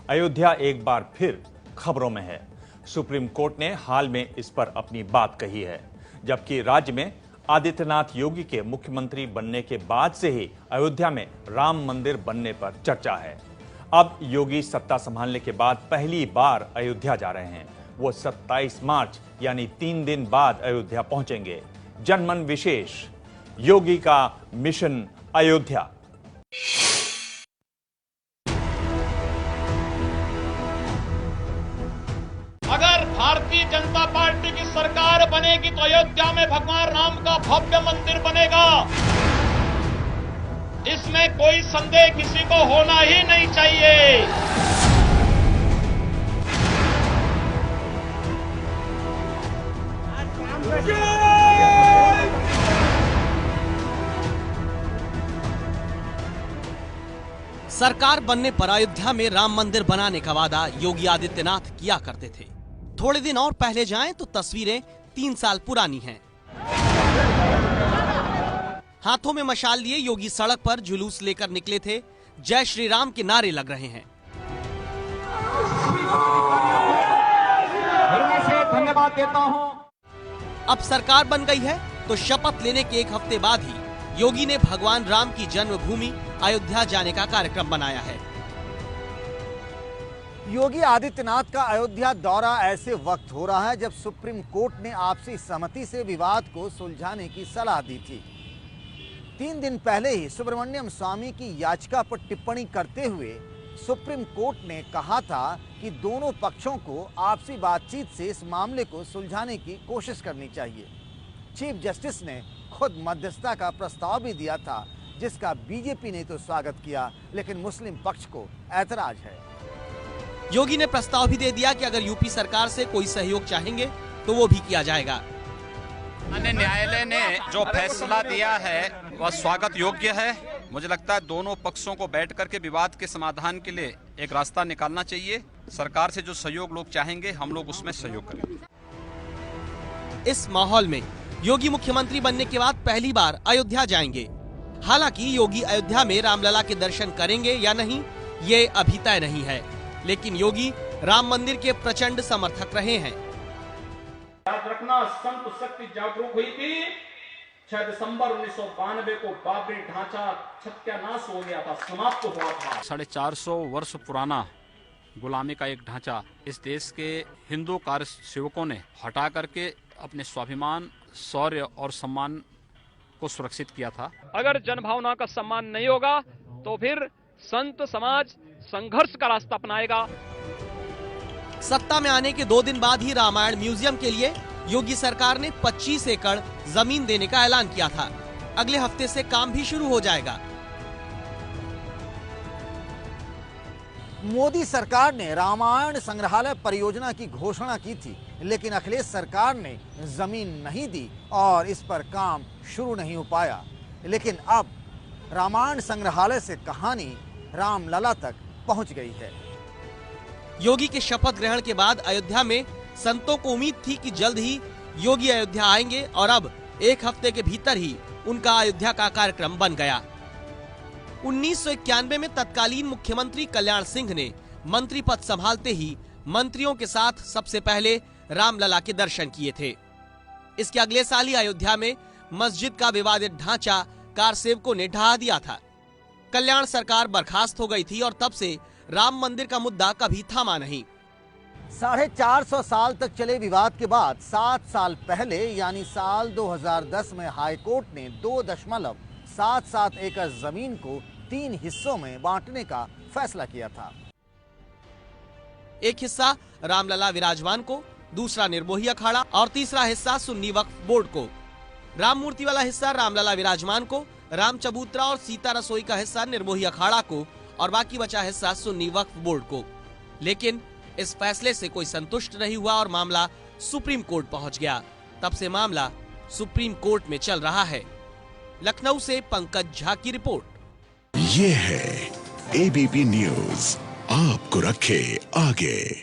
अयोध्या एक बार फिर खबरों में है। सुप्रीम कोर्ट ने हाल में इस पर अपनी बात कही है, जबकि राज्य में आदित्यनाथ योगी के मुख्यमंत्री बनने के बाद से ही अयोध्या में राम मंदिर बनने पर चर्चा है। अब योगी सत्ता संभालने के बाद पहली बार अयोध्या जा रहे हैं। वो 27 मार्च यानी 3 दिन बाद अयोध्या पहुंचेंगे। जनमन विशेष, योगी का मिशन अयोध्या। अगर भारतीय जनता पार्टी की सरकार बनेगी तो अयोध्या में भगवान राम का भव्य मंदिर बनेगा। इसमें कोई संदेह किसी को होना ही नहीं चाहिए। सरकार बनने पर अयोध्या में राम मंदिर बनाने का वादा योगी आदित्यनाथ किया करते थे। थोड़े दिन और पहले जाएं तो तस्वीरें 3 साल पुरानी हैं। हाथों में मशाल लिए योगी सड़क पर जुलूस लेकर निकले थे। जय श्री राम के नारे लग रहे हैं। धन्यवाद देता हूं। अब सरकार बन गई है तो शपथ लेने के 1 हफ्ते बाद ही योगी ने भगवान राम की जन्मभूमि अयोध्या जाने का कार्यक्रम बनाया है। योगी आदित्यनाथ का अयोध्या दौरा ऐसे वक्त हो रहा है जब सुप्रीम कोर्ट ने आपसी सहमति से विवाद को सुलझाने की सलाह दी थी। 3 दिन पहले ही सुब्रमण्यम स्वामी की याचिका पर टिप्पणी करते हुए सुप्रीम कोर्ट ने कहा था कि दोनों पक्षों को आपसी बातचीत से इस मामले को सुलझाने की कोशिश करनी चाहिए। चीफ जस्टिस ने खुद मध्यस्थता का प्रस्ताव भी दिया था, जिसका बीजेपी ने तो स्वागत किया, लेकिन मुस्लिम पक्ष को ऐतराज है। योगी ने प्रस्ताव भी दे दिया कि अगर यूपी सरकार से कोई सहयोग चाहेंगे तो वो भी किया जाएगा। न्यायालय ने जो फैसला दिया है वह स्वागत योग्य है। मुझे लगता है दोनों पक्षों को बैठ करके विवाद के समाधान के लिए एक रास्ता निकालना चाहिए। सरकार से जो सहयोग लोग चाहेंगे हम लोग उसमें सहयोग करेंगे। इस माहौल में योगी मुख्यमंत्री बनने के बाद पहली बार अयोध्या जाएंगे। हालांकि योगी अयोध्या में रामलला के दर्शन करेंगे या नहीं ये अभी तय नहीं है, लेकिन योगी राम मंदिर के प्रचंड समर्थक रहे हैं। याद रखना, संत शक्ति जागरूक हुई थी 6 दिसंबर 1992 को बाबरी ढांचा सत्यानाश हो गया था, समाप्त हुआ था। 450 वर्ष पुराना गुलामी का एक ढांचा इस देश के हिंदू कार्य सेवकों ने हटा करके अपने स्वाभिमान, शौर्य और सम्मान को सुरक्षित किया था। अगर जनभावना का सम्मान नहीं होगा तो फिर संत समाज संघर्ष का रास्ता अपनाएगा। सत्ता में आने के 2 दिन बाद ही रामायण म्यूजियम के लिए योगी सरकार ने 25 एकड़ जमीन देने का ऐलान किया था। अगले हफ्ते से काम भी शुरू हो जाएगा। मोदी सरकार ने रामायण संग्रहालय परियोजना की घोषणा की थी, लेकिन अखिलेश सरकार ने जमीन नहीं दी और इस पर काम शुरू नहीं हो पाया। लेकिन अब रामायण संग्रहालय से कहानी रामलला तक पहुंच गई है। योगी के शपथ ग्रहण के बाद अयोध्या में संतों को उम्मीद थी कि जल्द ही योगी अयोध्या आएंगे और अब 1 हफ्ते के भीतर ही उनका अयोध्या का कार्यक्रम बन गया। 1991 में तत्कालीन मुख्यमंत्री कल्याण सिंह ने मंत्री पद संभालते ही मंत्रियों के साथ सबसे पहले रामलला के दर्शन किए थे। इसके अगले साल ही अयोध्या में मस्जिद का विवादित ढांचा कार सेवकों ने ढहा दिया था। कल्याण सरकार बर्खास्त हो गई थी और तब से राम मंदिर का मुद्दा कभी थमा नहीं। 450 साल तक चले विवाद के बाद 7 साल पहले यानी साल 2010 में हाई कोर्ट ने 2.77 एकड़ जमीन को 3 हिस्सों में बांटने का फैसला किया था। एक हिस्सा रामलला विराजमान को, दूसरा निर्मोही अखाड़ा और तीसरा हिस्सा सुन्नी वक्फ बोर्ड को। राम मूर्ति वाला हिस्सा रामलला विराजमान को, राम चबूतरा और सीता रसोई का हिस्सा निर्मोही अखाड़ा को और बाकी बचा हिस्सा सुन्नी वक्फ बोर्ड को। लेकिन इस फैसले से कोई संतुष्ट नहीं हुआ और मामला सुप्रीम कोर्ट पहुंच गया। तब से मामला सुप्रीम कोर्ट में चल रहा है। लखनऊ से पंकज झा की रिपोर्ट। ये है एबीपी न्यूज, आपको रखे आगे।